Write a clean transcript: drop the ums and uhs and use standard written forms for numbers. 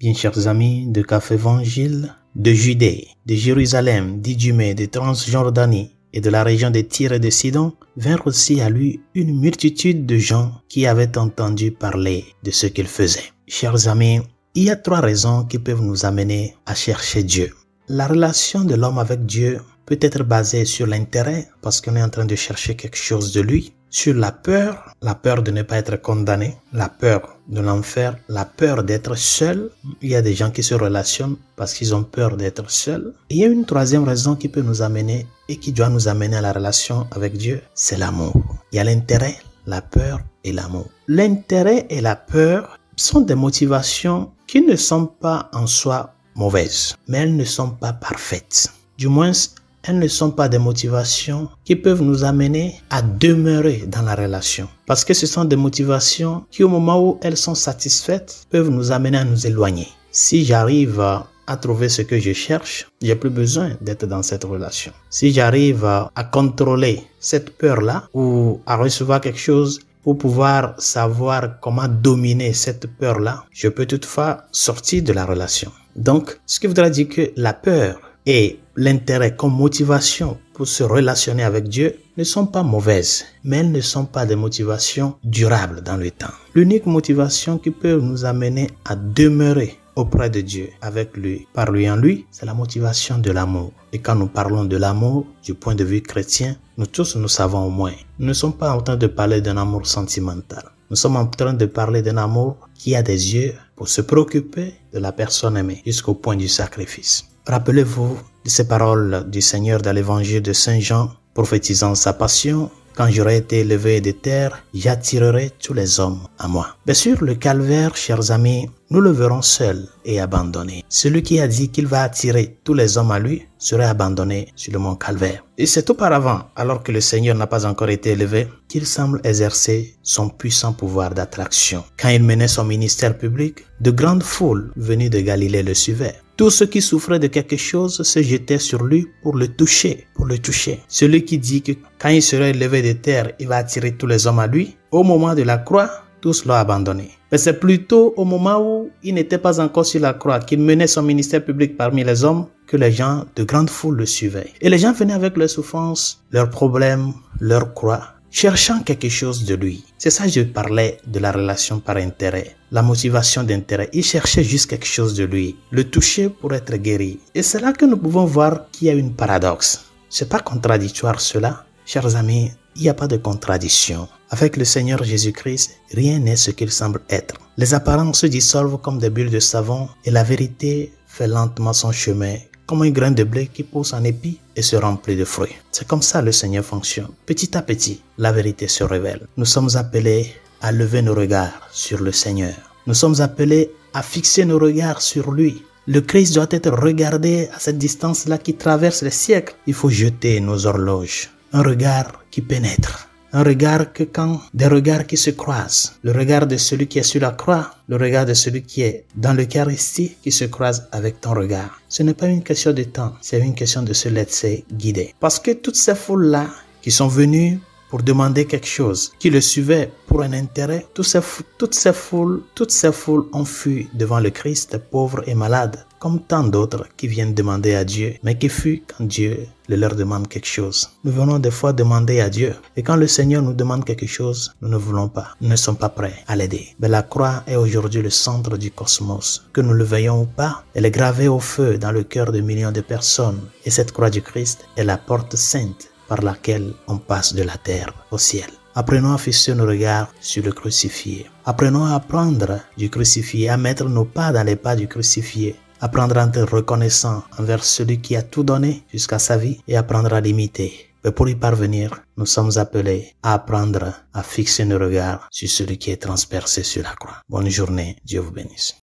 Bien chers amis de Café Évangile, de Judée, de Jérusalem, d'Idumée, de Transjordanie et de la région de Tyr et de Sidon, vinrent aussi à lui une multitude de gens qui avaient entendu parler de ce qu'il faisait. Chers amis, il y a 3 raisons qui peuvent nous amener à chercher Dieu. La relation de l'homme avec Dieu peut être basée sur l'intérêt, parce qu'on est en train de chercher quelque chose de lui, sur la peur de ne pas être condamné, la peur de l'enfer, la peur d'être seul. Il y a des gens qui se relationnent parce qu'ils ont peur d'être seuls. Et il y a une 3e raison qui peut nous amener et qui doit nous amener à la relation avec Dieu, c'est l'amour. Il y a l'intérêt, la peur et l'amour. L'intérêt et la peur sont des motivations qui ne sont pas en soi mauvaises, mais elles ne sont pas parfaites. Du moins, elles ne sont pas des motivations qui peuvent nous amener à demeurer dans la relation. Parce que ce sont des motivations qui, au moment où elles sont satisfaites, peuvent nous amener à nous éloigner. Si j'arrive à trouver ce que je cherche, j'ai plus besoin d'être dans cette relation. Si j'arrive à contrôler cette peur-là ou à recevoir quelque chose pour pouvoir savoir comment dominer cette peur-là, je peux toutefois sortir de la relation. Donc, ce qui voudrait dire que la peur et l'intérêt comme motivation pour se relationner avec Dieu ne sont pas mauvaises, mais elles ne sont pas des motivations durables dans le temps. L'unique motivation qui peut nous amener à demeurer auprès de Dieu, avec lui, par lui en lui, c'est la motivation de l'amour. Et quand nous parlons de l'amour, du point de vue chrétien, nous tous nous savons au moins. Nous ne sommes pas en train de parler d'un amour sentimental. Nous sommes en train de parler d'un amour qui a des yeux pour se préoccuper de la personne aimée jusqu'au point du sacrifice. Rappelez-vous de ces paroles du Seigneur dans l'évangile de Saint Jean, prophétisant sa passion. Quand j'aurai été élevé de terre, j'attirerai tous les hommes à moi. Bien sûr, le calvaire, chers amis, nous le verrons seul et abandonné. Celui qui a dit qu'il va attirer tous les hommes à lui serait abandonné sur le mont Calvaire. Et c'est auparavant, alors que le Seigneur n'a pas encore été élevé, qu'il semble exercer son puissant pouvoir d'attraction. Quand il menait son ministère public, de grandes foules venues de Galilée le suivaient. Tous ceux qui souffraient de quelque chose se jetaient sur lui pour le toucher, Celui qui dit que quand il serait élevé de terre, il va attirer tous les hommes à lui, au moment de la croix, tous l'ont abandonné. Mais c'est plutôt au moment où il n'était pas encore sur la croix, qu'il menait son ministère public parmi les hommes, que les gens de grandes foules le suivaient. Et les gens venaient avec leurs souffrances, leurs problèmes, leurs croix, cherchant quelque chose de lui. C'est ça que je parlais de la relation par intérêt, la motivation d'intérêt. Ils cherchaient juste quelque chose de lui, le toucher pour être guéri. Et c'est là que nous pouvons voir qu'il y a une paradoxe. C'est pas contradictoire cela, chers amis. Il n'y a pas de contradiction. Avec le Seigneur Jésus-Christ, rien n'est ce qu'il semble être. Les apparences se dissolvent comme des bulles de savon et la vérité fait lentement son chemin, comme un grain de blé qui pousse en épi et se remplit de fruits. C'est comme ça le Seigneur fonctionne. Petit à petit, la vérité se révèle. Nous sommes appelés à lever nos regards sur le Seigneur. Nous sommes appelés à fixer nos regards sur lui. Le Christ doit être regardé à cette distance-là qui traverse les siècles. Il faut jeter nos horloges. Un regard qui pénètre. Un regard que quand des regards qui se croisent, le regard de celui qui est sur la croix, le regard de celui qui est dans l'Eucharistie qui se croise avec ton regard. Ce n'est pas une question de temps, c'est une question de se laisser guider. Parce que toutes ces foules-là qui sont venues pour demander quelque chose, qui le suivaient pour un intérêt, toutes ces foules ont fui devant le Christ, pauvres et malades, comme tant d'autres qui viennent demander à Dieu, mais qui fuient quand Dieu leur demande quelque chose. Nous venons des fois demander à Dieu, et quand le Seigneur nous demande quelque chose, nous ne voulons pas, nous ne sommes pas prêts à l'aider. Mais la croix est aujourd'hui le centre du cosmos. Que nous le veuillons ou pas, elle est gravée au feu dans le cœur de millions de personnes, et cette croix du Christ est la porte sainte par laquelle on passe de la terre au ciel. Apprenons à fixer nos regards sur le crucifié. Apprenons à apprendre du crucifié, à mettre nos pas dans les pas du crucifié. Apprendre à être reconnaissant envers celui qui a tout donné jusqu'à sa vie et apprendre à l'imiter. Mais pour y parvenir, nous sommes appelés à apprendre à fixer nos regards sur celui qui est transpercé sur la croix. Bonne journée, Dieu vous bénisse.